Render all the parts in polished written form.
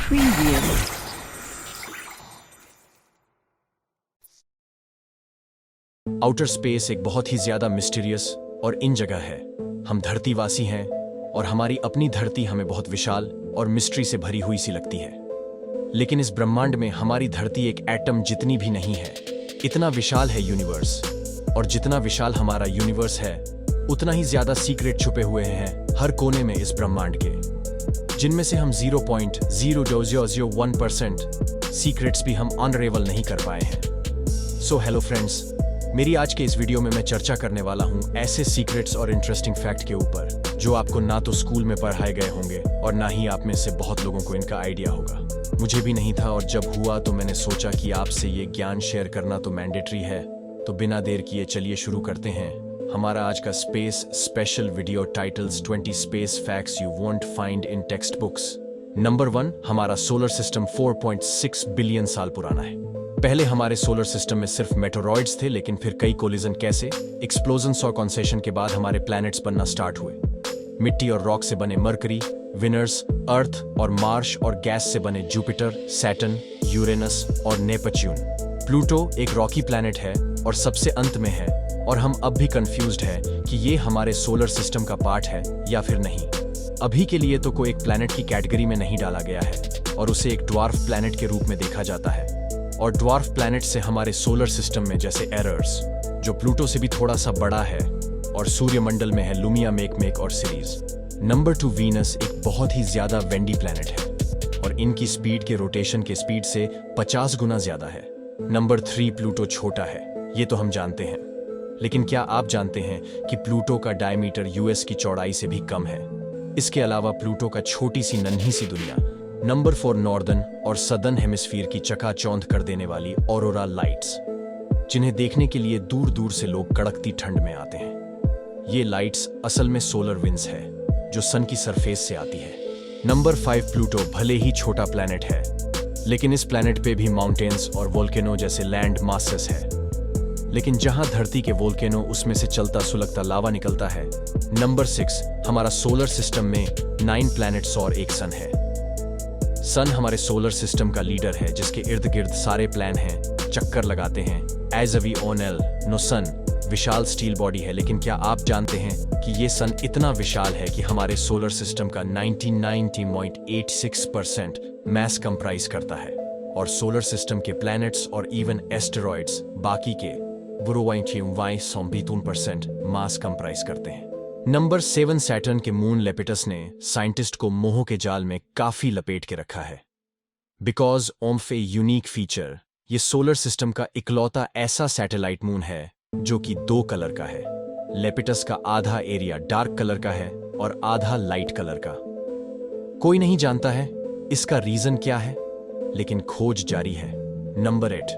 Previous. Outer space एक बहुत ही ज्यादा मिस्टीरियस और इन जगह है। हम धरतीवासी हैं और हमारी अपनी धरती हमें बहुत विशाल और मिस्ट्री से भरी हुई सी लगती है। लेकिन इस ब्रह्मांड में हमारी धरती एक एटम जितनी भी नहीं है। इतना विशाल है यूनिवर्स, और जितना विशाल हमारा यूनिवर्स है उतना ही ज्यादा सीक्रेट छुपे हुए हैं हर कोने में इस ब्रह्मांड के, जिनमें से हम 0.0001% सीक्रेट्स भी हम अनरेवल नहीं कर पाए हैं। सो हेलो फ्रेंड्स, मेरी आज के इस वीडियो में मैं चर्चा करने वाला हूं ऐसे सीक्रेट्स और इंटरेस्टिंग फैक्ट के ऊपर जो आपको ना तो स्कूल में पढ़ाए गए होंगे और ना ही आप में से बहुत लोगों को इनका आइडिया होगा। मुझे भी नहीं था, और जब हुआ तो मैंने सोचा कि आपसे ये ज्ञान शेयर करना तो मैंडेटरी है। तो बिना देर किए चलिए शुरू करते हैं हमारा आज का space special video titles 20 space facts you won't find in text books. Number 1, हमारा सोलर सिस्टम 4.6 बिलियन साल पुराना है। पहले हमारे सोलर सिस्टम में सिर्फ मेटेरॉइड्स थे, लेकिन फिर कई कोलिजन कैसे एक्सप्लोजन्स और कॉन्सेशन के बाद हमारे प्लैनेट्स बनना स्टार्ट हुए। मिट्टी और रॉक से बने मरकरी, विनर्स, अर्थ और मार्स, और गैस से बने जुपिटर, सैटर्न, यूरेनस और नेपच्यून। प्लूटो एक रॉकी प्लैनेट है और सबसे अंत में है, और हम अब भी कंफ्यूज्ड है कि ये हमारे सोलर सिस्टम का पार्ट है या फिर नहीं। अभी के लिए तो कोई एक प्लैनेट की कैटेगरी में नहीं डाला गया है और उसे एक ड्वार्फ प्लैनेट के रूप में देखा जाता है। और ड्वार्फ प्लैनेट से हमारे सोलर सिस्टम में जैसे एरर्स, जो प्लूटो से भी थोड़ा सा बड़ा है, और सूर्यमंडल में है लुमिया, मेकमेक और सीरीज। नंबर 2, वीनस एक बहुत ही ज्यादा वेंडी प्लैनेट है और इनकी स्पीड के रोटेशन के स्पीड से 50 गुना ज्यादा है। नंबर 3, प्लूटो छोटा है, ये तो हम जानते हैं, लेकिन क्या आप जानते हैं कि प्लूटो का डायमीटर यूएस की चौड़ाई से भी कम है। इसके अलावा प्लूटो का छोटी सी नन्ही सी दुनिया। नंबर 4, नॉर्दर्न और सदर्न हेमिस्फीयर की चकाचौंध कर देने वाली ऑरोरा लाइट्स, जिन्हें देखने के लिए दूर दूर से लोग कड़कती ठंड में आते हैं। ये लाइट्स असल में सोलर विंड्स है जो सन की सरफेस से आती है। नंबर 5, प्लूटो भले ही छोटा प्लैनेट है, लेकिन इस प्लैनेट पे भी माउंटेन्स और वोल्केनो जैसे लैंड मासेस है, लेकिन जहां धरती के वोल्केनो उसमें से चलता सुलगता लावा निकलता है। नंबर 6, हमारा सोलर सिस्टम में 9 प्लैनेट्स और एक सन है। सन हमारे सोलर सिस्टम का लीडर है, जिसके इर्द गिर्द सारे प्लैन हैं, चक्कर लगाते हैं। एज वी ओनल नो सन, विशाल स्टील बॉडी है, लेकिन क्या आप जानते हैं कि ये सन इतना विशाल है कि हमारे सोलर सिस्टम का 99.86% मैस कंप्राइज करता है, और सोलर सिस्टम के प्लैनेट्स और इवन एस्टेरॉइड्स बाकी के 0.2% मास कंप्राइज करते हैं। नंबर 7, सैटर्न के मून लेपिटस ने साइंटिस्ट को मोह के जाल में काफी लपेट के रखा है। Because of a unique feature, ये सोलर सिस्टम का इकलौता ऐसा सैटेलाइट मून है जो कि 2 कलर का है। लेपिटस का आधा एरिया डार्क कलर का है और आधा लाइट कलर का। कोई नहीं जानता है इसका रीजन क्या है, लेकिन खोज जारी है। नंबर 8,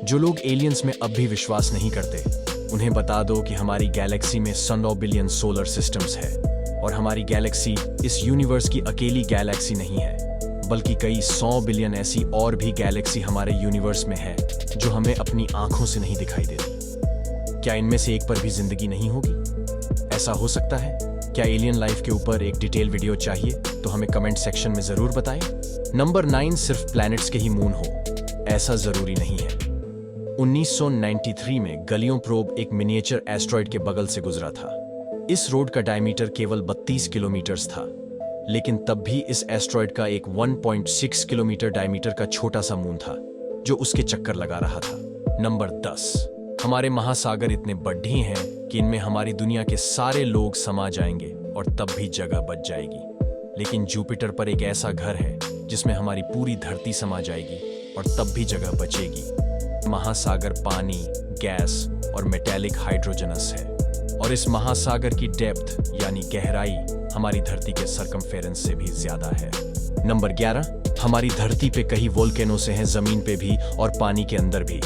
जो लोग एलियंस में अब भी विश्वास नहीं करते, उन्हें बता दो कि हमारी गैलेक्सी में 100 बिलियन सोलर सिस्टम्स है, और हमारी गैलेक्सी इस यूनिवर्स की अकेली गैलेक्सी नहीं है, बल्कि कई 100 बिलियन ऐसी और भी गैलेक्सी हमारे यूनिवर्स में है जो हमें अपनी आंखों से नहीं दिखाई देती। क्या इनमें से एक पर भी जिंदगी नहीं होगी? ऐसा हो सकता है? क्या एलियन लाइफ के ऊपर एक डिटेल वीडियो चाहिए तो हमें कमेंट सेक्शन में जरूर बताएं। नंबर 9, सिर्फ प्लैनेट्स के ही मून हो, ऐसा जरूरी नहीं है। 1993 में गलियों प्रोब एक मिनिएचर एस्ट्रॉइड के बगल से गुजरा था। इस रोड का डायमीटर केवल 32 किलोमीटर्स था, लेकिन तब भी इस एस्ट्रॉइड का एक 1.6 किलोमीटर डायमीटर का छोटा सा मून था जो उसके चक्कर लगा रहा था। नंबर 10, हमारे महासागर इतने बड़े हैं कि इनमें हमारी दुनिया के सारे लोग समा जाएंगे और तब भी जगह बच जाएगी, लेकिन जुपिटर पर एक ऐसा घर है जिसमें हमारी पूरी धरती समा जाएगी और तब भी जगह बचेगी। महासागर पानी, गैस और मेटेलिक हाइड्रोजनस है, और इस महासागर की डेप्थ यानी गहराई हमारी धरती के सरकमफेरेंस से भी ज्यादा है। नंबर 11, हमारी धरती पे कई वोल्केनो से हैं, जमीन पे भी और पानी के अंदर भी,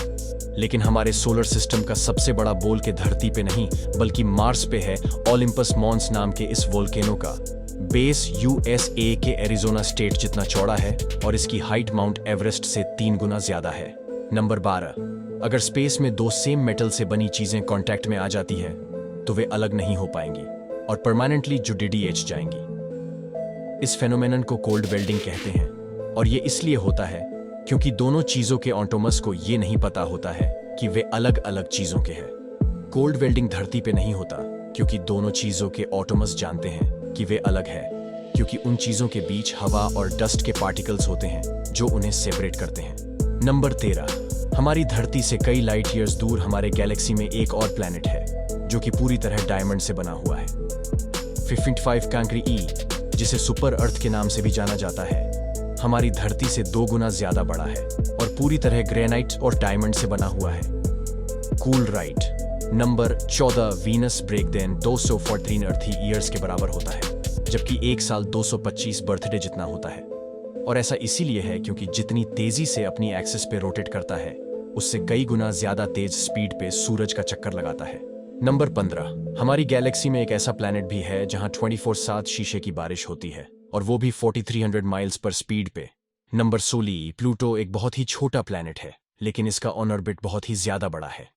लेकिन हमारे सोलर सिस्टम का सबसे बड़ा बोल के धरती पे नहीं बल्कि मार्स पे है। ओलिम्पस मॉन्स नाम के इस वोल्केनो का बेस यूएसए के एरिजोना स्टेट जितना चौड़ा है, और इसकी हाइट माउंट एवरेस्ट से 3 गुना ज्यादा है। नंबर 12, अगर स्पेस में 2 सेम मेटल से बनी चीजें कांटेक्ट में आ जाती है तो वे अलग नहीं हो पाएंगी और परमानेंटली जुडिएट जाएंगी। इस फेनोमेनन को कोल्ड वेल्डिंग कहते हैं, और ये इसलिए होता है क्योंकि दोनों चीजों के ऑटोमस को ये नहीं पता होता है कि वे अलग अलग चीजों के हैं। कोल्ड वेल्डिंग धरती पे नहीं होता क्योंकि दोनों चीजों के ऑटोमस जानते हैं कि वे अलग है, क्योंकि उन चीजों के बीच हवा और डस्ट के पार्टिकल्स होते हैं जो उन्हें सेपरेट करते हैं। नंबर 13, हमारी धरती से कई लाइट ईयर्स दूर हमारे गैलेक्सी में एक और प्लैनेट है जो कि पूरी तरह डायमंड से बना हुआ है। 55 कांकरी ई, जिसे सुपर अर्थ के नाम से भी जाना जाता है, हमारी धरती से 2 गुना ज्यादा बड़ा है और पूरी तरह ग्रेनाइट और डायमंड से बना हुआ है। Cool right. नंबर 14, वीनस ब्रेकदेन 214 अर्थी ईयर्स के बराबर होता है, जबकि एक साल 225 बर्थडे जितना होता है। और ऐसा इसीलिए है क्योंकि जितनी तेजी से अपनी एक्सिस पे रोटेट करता है, उससे कई गुना ज्यादा तेज स्पीड पे सूरज का चक्कर लगाता है। नंबर 15, हमारी गैलेक्सी में एक ऐसा प्लैनेट भी है जहां 24/7 शीशे की बारिश होती है, और वो भी 4300 माइल्स पर स्पीड पे। नंबर 16, प्लूटो एक बहुत ही छोटा प्लैनेट है, लेकिन इसका ऑन ऑर्बिट बहुत ही ज्यादा बड़ा है।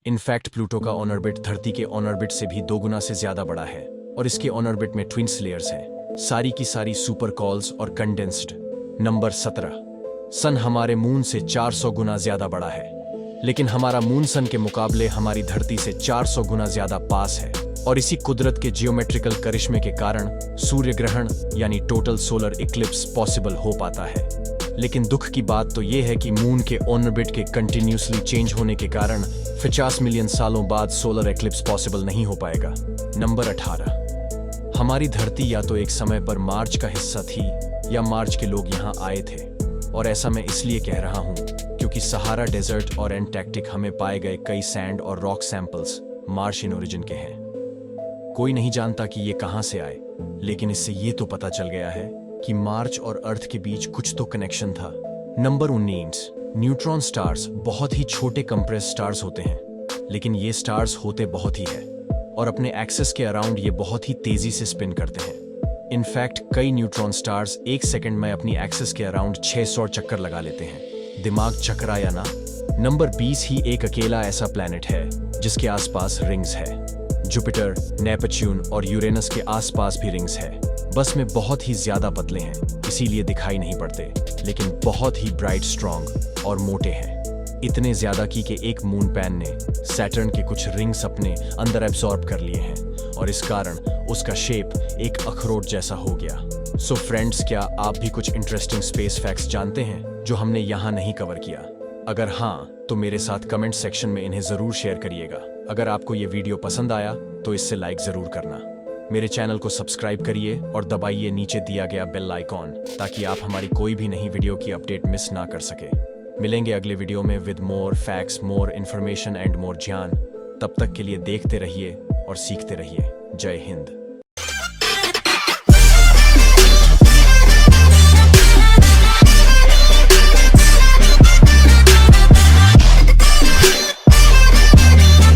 इनफैक्ट प्लूटो का ऑन ऑर्बिट धरती के ऑन ऑर्बिट से भी 2 गुना से ज्यादा बड़ा है, और इसके ऑन ऑर्बिट में ट्विन्स लेयर्स हैं, सारी की सारी सुपर कॉल्स और कंडेंस्ड। नंबर 17, सन हमारे मून से 400 गुना ज्यादा बड़ा है, लेकिन हमारा मून सन के मुकाबले हमारी धरती से 400 गुना ज्यादा पास है, और इसी कुदरत के जियोमेट्रिकल करिश्मे के कारण सूर्य ग्रहण यानी टोटल सोलर इक्लिप्स पॉसिबल हो पाता है। लेकिन दुख की बात तो यह है कि मून के ऑन ऑर्बिट के कंटिन्यूसली चेंज होने के कारण 50 मिलियन सालों बाद सोलर इक्लिप्स पॉसिबल नहीं हो पाएगा। नंबर 18, हमारी धरती या तो एक समय पर मार्स का हिस्सा थी या मार्स के लोग यहाँ आए थे, और ऐसा मैं इसलिए कह रहा हूँ क्योंकि सहारा डेजर्ट और एंटार्कटिक हमें पाए गए कई सैंड और रॉक सैंपल्स मार्शियन ओरिजिन के हैं। कोई नहीं जानता कि ये कहाँ से आए, लेकिन इससे ये तो पता चल गया है कि मार्स और अर्थ के बीच कुछ तो कनेक्शन था। नंबर 19, न्यूट्रॉन स्टार्स बहुत ही छोटे कंप्रेस स्टार्स होते हैं, लेकिन ये स्टार्स होते बहुत ही है, और अपने एक्सिस के अराउंड ये बहुत ही तेजी से स्पिन करते हैं। इनफैक्ट कई न्यूट्रॉन स्टार्स 1 सेकंड में अपनी एक्सिस के अराउंड 600 चक्कर लगा लेते हैं। दिमाग चकराया ना? नंबर 20 ही एक अकेला ऐसा प्लैनेट है जिसके आसपास रिंग्स है। जुपिटर, नेपच्यून और यूरेनस के आसपास भी रिंग्स है, बस में बहुत ही ज्यादा पतले हैं, इसीलिए दिखाई नहीं पड़ते, लेकिन बहुत ही ब्राइट, स्ट्रॉन्ग और मोटे हैं। इतने ज्यादा कि एक मून पैन ने सैटर्न के कुछ रिंग्स अपने अंदर एब्सॉर्ब कर लिए हैं, और इस कारण उसका शेप एक अखरोट जैसा हो गया। सो फ्रेंड्स, क्या आप भी कुछ इंटरेस्टिंग स्पेस फैक्ट्स जानते हैं जो हमने यहाँ नहीं कवर किया? अगर हाँ, तो मेरे साथ कमेंट सेक्शन में इन्हें जरूर शेयर करिएगा। अगर आपको ये वीडियो पसंद आया तो इससे लाइक जरूर करना। मेरे चैनल को सब्सक्राइब करिए और दबाइए नीचे दिया गया बेल आइकॉन, ताकि आप हमारी कोई भी नई वीडियो की अपडेट मिस ना कर सके। मिलेंगे अगले वीडियो में with more facts, more information and more ज्ञान। तब तक के लिए देखते रहिए और सीखते रहिए। जय हिंद।